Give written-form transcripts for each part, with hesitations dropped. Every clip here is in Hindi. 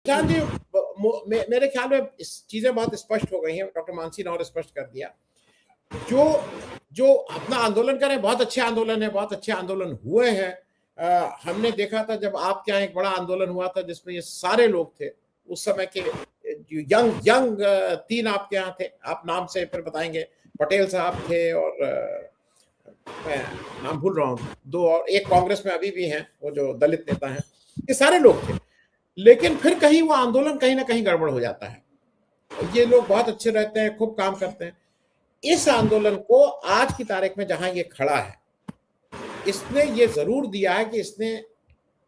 जान जी, मेरे ख्याल में चीजें बहुत स्पष्ट हो गई हैं। डॉक्टर मानसी ने और स्पष्ट कर दिया। जो जो अपना आंदोलन करें, बहुत अच्छे आंदोलन है, बहुत अच्छे आंदोलन हुए हैं। हमने देखा था जब आपके यहाँ एक बड़ा आंदोलन हुआ था जिसमें ये सारे लोग थे उस समय के यंग तीन आपके यहाँ थे, आप नाम से फिर बताएंगे। पटेल साहब थे और मैं नाम भूल रहा हूँ, दो और एक कांग्रेस में अभी भी हैं, वो जो दलित नेता हैं। ये सारे लोग थे, लेकिन फिर कहीं वो आंदोलन कहीं ना कहीं गड़बड़ हो जाता है। ये लोग बहुत अच्छे रहते हैं, खूब काम करते हैं। इस आंदोलन को आज की तारीख में जहां ये खड़ा है, इसने ये जरूर दिया है कि इसने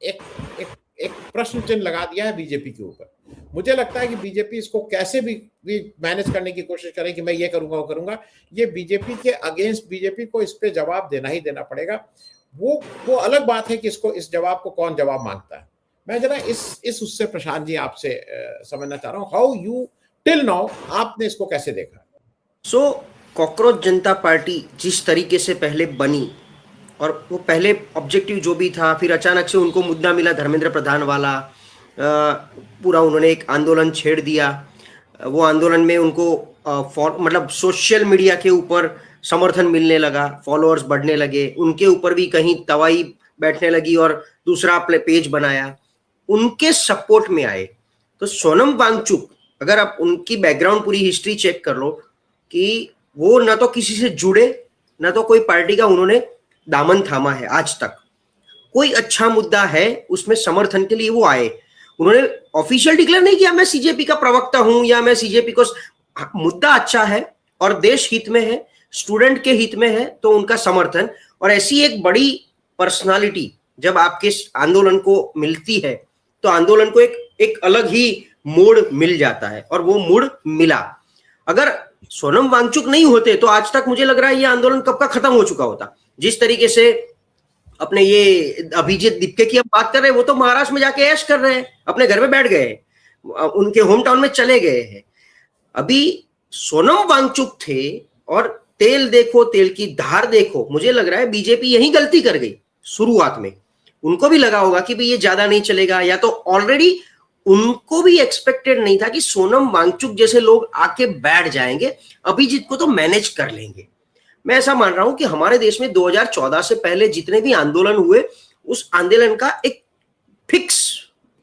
एक एक एक प्रश्न चिन्ह लगा दिया है बीजेपी के ऊपर। मुझे लगता है कि बीजेपी इसको कैसे भी मैनेज करने की कोशिश करे कि मैं ये करूंगा वो करूंगा। ये बीजेपी के अगेंस्ट, बीजेपी को इस पे जवाब देना ही देना पड़ेगा। वो अलग बात है कि इसको, इस जवाब को कौन जवाब मांगता है। मैं जरा इस उससे प्रशांत जी आपसे समझना चाह रहा हूँ, हाउ यू टिल नाउ आपने इसको कैसे देखा? कॉकरोच जनता पार्टी जिस तरीके से पहले बनी, और वो पहले ऑब्जेक्टिव जो भी था, फिर अचानक से उनको मुद्दा मिला धर्मेंद्र प्रधान वाला, पूरा उन्होंने एक आंदोलन छेड़ दिया। वो आंदोलन में उनको मतलब सोशल मीडिया के ऊपर समर्थन मिलने लगा, फॉलोअर्स बढ़ने लगे, उनके ऊपर भी कहीं तवाई बैठने लगी और दूसरा पेज बनाया, उनके सपोर्ट में आए। तो सोनम वांगचुक, अगर आप उनकी बैकग्राउंड पूरी हिस्ट्री चेक कर लो कि वो न तो किसी से जुड़े, न तो कोई पार्टी का उन्होंने दामन थामा है आज तक। कोई अच्छा मुद्दा है उसमें समर्थन के लिए वो आए। उन्होंने ऑफिशियल डिक्लेयर नहीं किया मैं सीजेपी का प्रवक्ता हूं या मैं सीजेपी को, मुद्दा अच्छा है और देश हित में है, स्टूडेंट के हित में है, तो उनका समर्थन। और ऐसी एक बड़ी पर्सनालिटी जब आपके आंदोलन को मिलती है तो आंदोलन को एक अलग ही मोड़ मिल जाता है, और वो मोड़ मिला। अगर सोनम वांगचुक नहीं होते तो आज तक मुझे लग रहा है ये आंदोलन कब का खत्म हो चुका होता। जिस तरीके से अपने ये अभिजीत दीपके की हम बात कर रहे हैं, वो तो महाराष्ट्र में जाके ऐश कर रहे हैं, अपने घर में बैठ गए हैं, उनके होम टाउन में चले गए हैं। अभी सोनम वांगचुक थे और तेल देखो तेल की धार देखो, मुझे लग रहा है बीजेपी यही गलती कर गई शुरुआत में। उनको भी लगा होगा कि भाई ये ज्यादा नहीं चलेगा, या तो ऑलरेडी उनको भी एक्सपेक्टेड नहीं था कि सोनम वांगचुक जैसे लोग आके बैठ जाएंगे, अभिजीत को तो मैनेज कर लेंगे। मैं ऐसा मान रहा हूं कि हमारे देश में 2014 से पहले जितने भी आंदोलन हुए, उस आंदोलन का एक फिक्स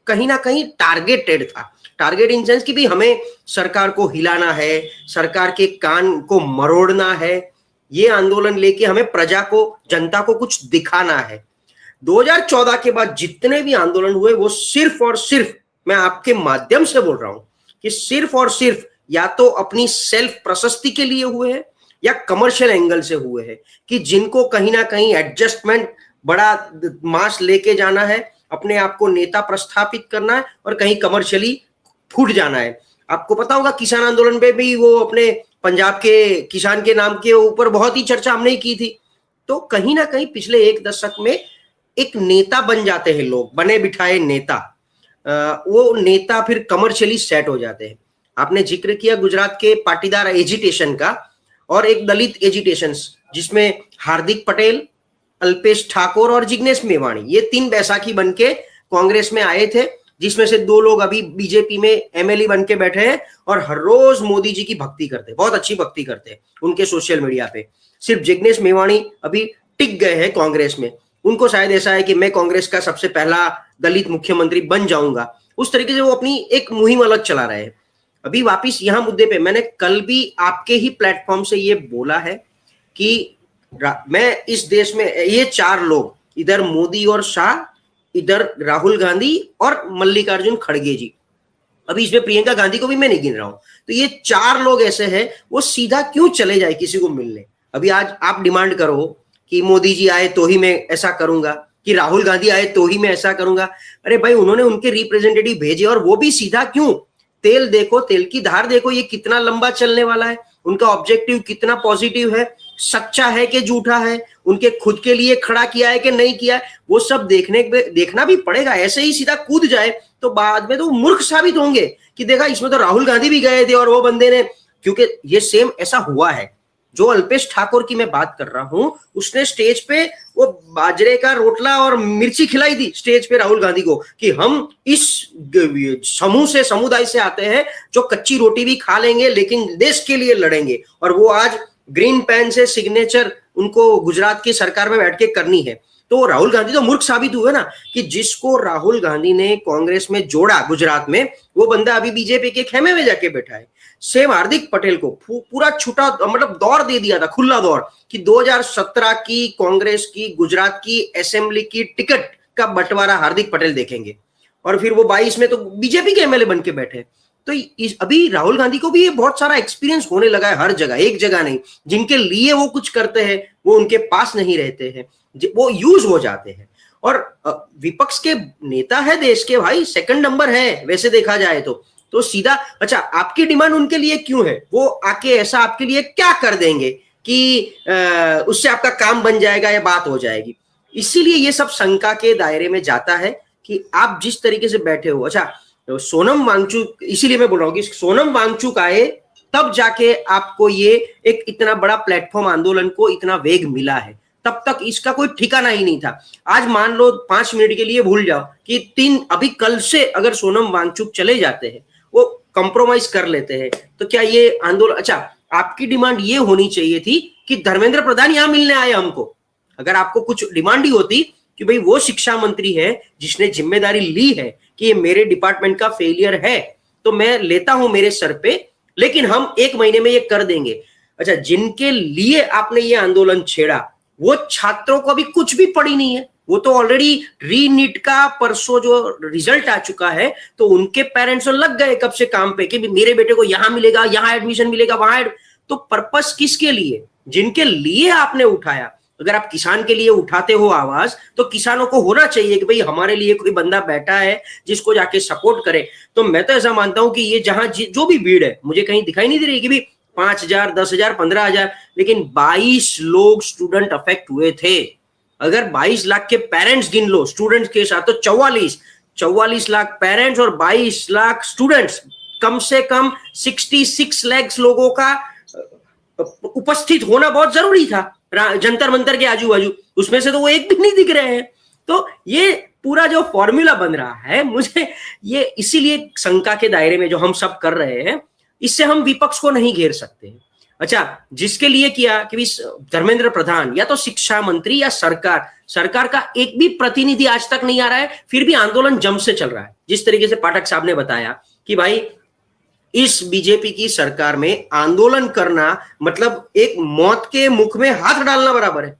कहीं ना कहीं टारगेटेड था। टारगेट इन सेंस कि भी हमें सरकार को हिलाना है, सरकार के कान को मरोड़ना है, ये आंदोलन लेके हमें प्रजा को, जनता को कुछ दिखाना है। 2014 के बाद जितने भी आंदोलन हुए वो सिर्फ और सिर्फ, मैं आपके माध्यम से बोल रहा हूं कि सिर्फ और सिर्फ या तो अपनी सेल्फ प्रशस्ति के लिए हुए हैं या कमर्शियल एंगल से हुए हैं, कि जिनको कहीं ना कहीं एडजस्टमेंट, बड़ा मास लेके जाना है, अपने आप को नेता प्रस्थापित करना है और कहीं कमर्शियली फूट जाना है। आपको पता होगा किसान आंदोलन में भी वो अपने पंजाब के किसान के नाम के ऊपर बहुत ही चर्चा हमने की थी। तो कहीं ना कहीं पिछले एक दशक में एक नेता बन जाते हैं लोग, बने बिठाए नेता, वो नेता फिर कमर्शियली सेट हो जाते हैं। आपने जिक्र किया गुजरात के पाटीदार एजिटेशन का, और एक दलित एजिटेशन जिसमें हार्दिक पटेल, अल्पेश ठाकुर और जिग्नेश मेवाणी, ये तीन बैसाखी बनके कांग्रेस में आए थे, जिसमें से 2 लोग अभी बीजेपी में एमएलए बन के बैठे हैं और हर रोज मोदी जी की भक्ति करते हैं, बहुत अच्छी भक्ति करते हैं उनके सोशल मीडिया पे। सिर्फ जिग्नेश मेवाणी अभी टिक गए हैं कांग्रेस में, उनको शायद ऐसा है कि मैं कांग्रेस का सबसे पहला दलित मुख्यमंत्री बन जाऊंगा, उस तरीके से वो अपनी एक मुहिम अलग चला रहे हैं। अभी वापिस यहां मुद्दे पे, मैंने कल भी आपके ही प्लेटफॉर्म से ये बोला है कि मैं इस देश में ये 4 लोग, इधर मोदी और शाह, इधर राहुल गांधी और मल्लिकार्जुन खड़गे जी, अभी इसमें प्रियंका गांधी को भी मैं नहीं गिन रहा हूं, तो ये 4 लोग ऐसे हैं, वो सीधा क्यों चले जाए किसी को मिलने। अभी आज आप डिमांड करो कि मोदी जी आए तो ही मैं ऐसा करूंगा, कि राहुल गांधी आए तो ही मैं ऐसा करूंगा। अरे भाई, उन्होंने उनके रिप्रेजेंटेटिव भेजे और वो भी सीधा क्यों? तेल देखो तेल की धार देखो, ये कितना लंबा चलने वाला है, उनका ऑब्जेक्टिव कितना पॉजिटिव है, सच्चा है कि झूठा है, उनके खुद के लिए खड़ा किया है कि नहीं किया है, वो सब देखना भी पड़ेगा। ऐसे ही सीधा कूद जाए तो बाद में तो मूर्ख साबित होंगे कि देखा इसमें तो राहुल गांधी भी गए थे और वो बंदे ने, क्योंकि ये सेम ऐसा हुआ है जो अल्पेश ठाकोर की मैं बात कर रहा हूं, उसने स्टेज पे वो बाजरे का रोटला और मिर्ची खिलाई थी स्टेज पे राहुल गांधी को कि हम इस समूह से, समुदाय से आते हैं जो कच्ची रोटी भी खा लेंगे लेकिन देश के लिए लड़ेंगे। और वो आज ग्रीन पेन से सिग्नेचर उनको गुजरात की सरकार में बैठ के करनी है। तो राहुल गांधी तो मूर्ख साबित हुए ना कि जिसको राहुल गांधी ने कांग्रेस में जोड़ा गुजरात में, वो बंदा अभी बीजेपी के खेमे में जाके बैठा है। सेम हार्दिक पटेल को पूरा छुटा, मतलब दौर दे दिया था, खुला दौर, कि 2017 की कांग्रेस की गुजरात की असेंबली की टिकट का बंटवारा हार्दिक पटेल देखेंगे, और फिर वो 22 में तो बीजेपी के एमएलए बन के बैठे। तो अभी राहुल गांधी को भी ये बहुत सारा एक्सपीरियंस होने लगा है हर जगह, एक जगह नहीं। जिनके लिए वो कुछ करते हैं वो उनके पास नहीं रहते हैं, वो यूज हो जाते हैं। और विपक्ष के नेता है देश के भाई, सेकंड नंबर है वैसे देखा जाए तो सीधा, अच्छा आपकी डिमांड उनके लिए क्यों है, वो आके ऐसा आपके लिए क्या कर देंगे कि उससे आपका काम बन जाएगा या बात हो जाएगी। इसीलिए ये सब शंका के दायरे में जाता है कि आप जिस तरीके से बैठे हो। अच्छा तो सोनम वांगचुक, इसीलिए मैं बोल रहा हूँ कि सोनम वांगचुक आए तब जाके आपको ये एक इतना बड़ा प्लेटफॉर्म, आंदोलन को इतना वेग मिला है, तब तक इसका कोई ठिकाना ही नहीं था। आज मान लो 5 मिनट के लिए भूल जाओ कि अभी कल से अगर सोनम वांगचुक चले जाते हैं, वो कंप्रोमाइज कर लेते हैं, तो क्या ये आंदोलन, अच्छा आपकी डिमांड ये होनी चाहिए थी कि धर्मेंद्र प्रधान यहां मिलने आए हमको। अगर आपको कुछ डिमांड ही होती कि भाई वो शिक्षा मंत्री है जिसने जिम्मेदारी ली है कि ये मेरे डिपार्टमेंट का फेलियर है, तो मैं लेता हूं मेरे सर पे, लेकिन हम 1 महीने में ये कर देंगे। अच्छा, जिनके लिए आपने ये आंदोलन छेड़ा वो छात्रों को अभी कुछ भी पड़ी नहीं है, वो तो ऑलरेडी रीनीट का परसों जो रिजल्ट आ चुका है, तो उनके पेरेंट्स लग गए कब से काम पे कि मेरे बेटे को यहां मिलेगा, यहां एडमिशन मिलेगा, वहां तो पर्पस किसके लिए, जिनके लिए आपने उठाया। अगर आप किसान के लिए उठाते हो आवाज, तो किसानों को होना चाहिए कि भाई हमारे लिए कोई बंदा बैठा है जिसको जाके सपोर्ट करे। तो मैं तो ऐसा मानता हूं कि ये जहां जो भी भीड़ है, मुझे कहीं दिखाई नहीं दे रही कि भाई 5,000, 10,000, 15,000, लेकिन 22 लोग स्टूडेंट अफेक्ट हुए थे। अगर 22 लाख के पेरेंट्स गिन लो स्टूडेंट्स के साथ, तो 44 लाख पेरेंट्स और 22 लाख स्टूडेंट्स, कम से कम 66 लाख लोगों का उपस्थित होना बहुत जरूरी था जंतर मंतर के आजू बाजू। उसमें से तो वो एक भी नहीं दिख रहे हैं। तो ये पूरा जो फॉर्मूला बन रहा है, मुझे ये इसीलिए शंका के दायरे में जो हम सब कर रहे हैं, इससे हम विपक्ष को नहीं घेर सकते। अच्छा, जिसके लिए किया कि धर्मेंद्र प्रधान या तो शिक्षा मंत्री या सरकार का एक भी प्रतिनिधि आज तक नहीं आ रहा है, फिर भी आंदोलन जम से चल रहा है। जिस तरीके से पाठक साहब ने बताया कि भाई इस बीजेपी की सरकार में आंदोलन करना मतलब एक मौत के मुख में हाथ डालना बराबर है।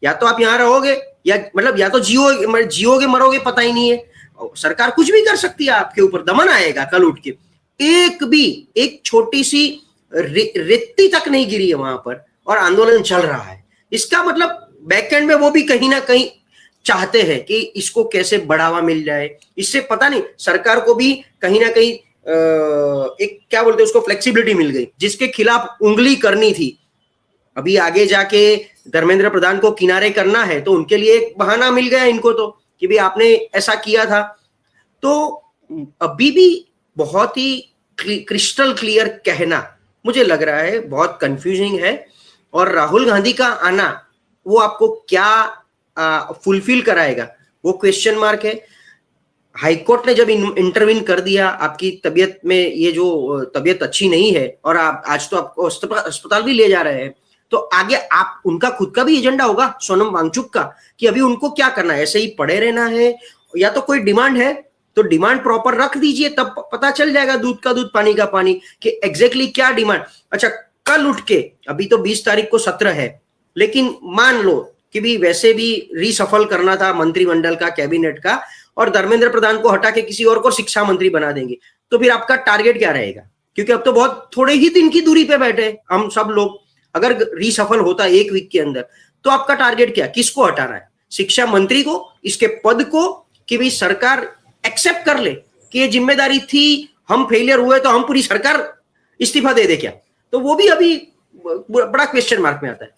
या तो आप यहां रहोगे या मतलब या तो जियोगे मरोगे, पता ही नहीं है। सरकार कुछ भी कर सकती है, आपके ऊपर दमन आएगा कल उठ के। एक छोटी सी रित्ती तक नहीं गिरी है वहां पर, और आंदोलन चल रहा है। इसका मतलब बैकएंड में वो भी कहीं ना कहीं चाहते हैं कि इसको कैसे बढ़ावा मिल जाए। इससे पता नहीं सरकार को भी कहीं ना कहीं एक क्या बोलते हैं उसको, फ्लेक्सिबिलिटी मिल गई। जिसके खिलाफ उंगली करनी थी, अभी आगे जाके धर्मेंद्र प्रधान को किनारे करना है, तो उनके लिए एक बहाना मिल गया इनको तो कि भाई आपने ऐसा किया था। तो अभी भी बहुत ही क्रिस्टल क्लियर कहना मुझे लग रहा है बहुत कंफ्यूजिंग है। और राहुल गांधी का आना वो आपको क्या फुलफिल कराएगा, वो क्वेश्चन मार्क है। हाईकोर्ट ने जब इंटरवीन कर दिया, आपकी तबीयत में, ये जो तबीयत अच्छी नहीं है और आप आज तो आपको अस्पताल भी ले जा रहे हैं, तो आगे आप उनका खुद का भी एजेंडा होगा सोनम वांगचुक का कि अभी उनको क्या करना है, ऐसे ही पड़े रहना है या तो कोई डिमांड है तो डिमांड प्रॉपर रख दीजिए, तब पता चल जाएगा दूध का दूध पानी का पानी कि एग्जैक्टली क्या डिमांड। अच्छा, कल उठ के, अभी तो 20 तारीख को सत्र है, लेकिन मान लो कि भी वैसे भी रीसफल करना था मंत्रिमंडल का, कैबिनेट का, और धर्मेंद्र प्रधान को हटा के किसी और को शिक्षा मंत्री बना देंगे, तो फिर आपका टारगेट क्या रहेगा? क्योंकि अब तो बहुत थोड़े ही दिन की दूरी पे बैठे हम सब लोग। अगर रीसफल होता 1 वीक के अंदर, तो आपका टारगेट क्या, किसको हटाना है? शिक्षा मंत्री को, इसके पद को, कि भाई सरकार एक्सेप्ट कर ले कि ये जिम्मेदारी थी, हम फेलियर हुए तो हम पूरी सरकार इस्तीफा दे दे क्या? तो वो भी अभी बड़ा क्वेश्चन मार्क में आता है।